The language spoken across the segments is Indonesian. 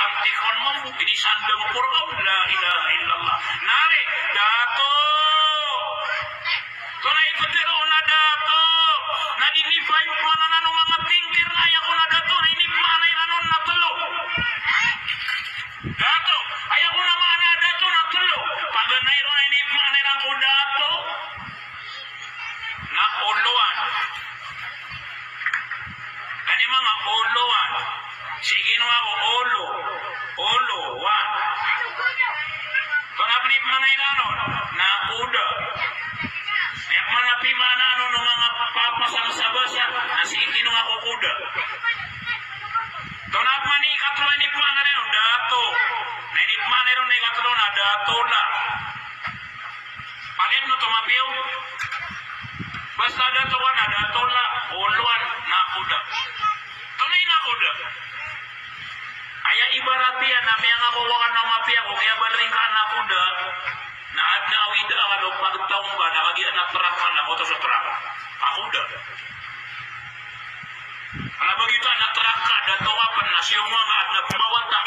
santikon mo, ini sandang purgaw, la ilaha illallah. Nare, dato. Kona ipatero na dato. Na dinifay pa na nano mga tingkir na ayako na dato. Na inipma na inanon na tulo. Dato, ayako na maana dato na tulo. Paganay ro na inipma na ilang ko dato. Na uluan. Kani mga uluan. Sige no ako, uluan. Kung apnip mga ilanon, na kuda. Yak manapi mana ano ng mga papasang sabasa, na sige no ako kuda. Kung apman ni katlo ni pa na rin, dato. Na inipma na rin na ikatlo na dato la. Palit no tumapiw. Basta dato ka na, dato la, uluan, na kuda. Tunay na kuda. Aya ibarati yan na may nga kuwakan na mapia kung kaya baling ka na kuda na at na awida ang ano pagtaong ba nakagian na truck man ako to sa truck. Akuda. Ano ba kita na truck ka dato ka pa na siyong mga at na pumawata.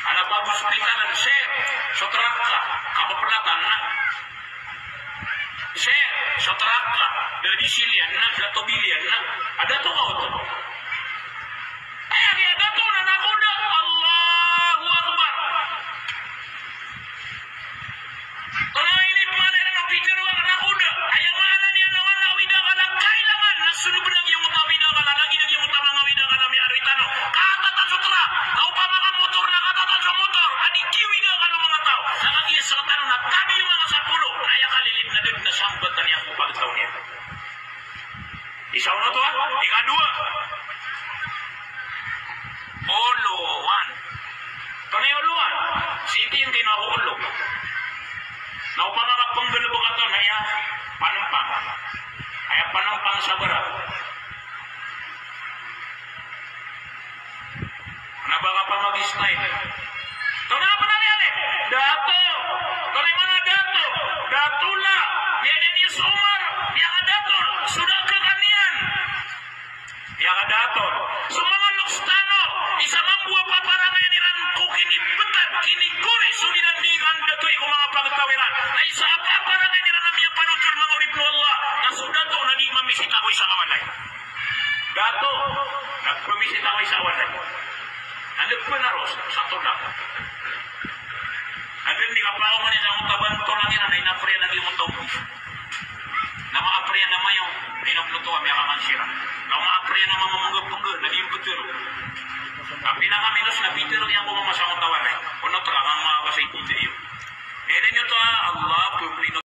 Ano ba hospitalan sir sa truck ka kapapalatan na. Sir sa truck ka dari silian na sa tobilian na. Ada to ka ito. Isaw na to ha? Ika-2. Uluan. Ito na yung uluan. Si iti yung tino ako ulo. Naupangakapang galubog ito na iya panampang. Kaya panampang sa barat. Nabaka pa mag-slide. Ito na pa naliali. Dato. Ito na yung mga dato. Dato la. Yan yung sumar. Yan ang dato. Sudah ke kanian. Yan ang dato. So mga lokstano. Isa mang buwa paparangan nilang kukini betad. Kini guri. Sulidan di dato iko mga pagtawiran. Na isa paparangan nilang namiyang panutul mga uripno Allah. Na sudah to na di mamisit ako isa awalay. Dato. Nagpamisit ako isa awalay. Andun pa na ros, satu lang. Andun di kapao man yung tabanto lang yun, na inapriya lagi yung utong. Na maapriya naman yung inapluto kami ang amansira. Na maapriya naman mamangga-pangga, naging yung putero. Ang pinaka-minus na pitero yung kumamasang tawan eh. Uno to lang ang mga kasay putero. Nila nyo to Allah, publino.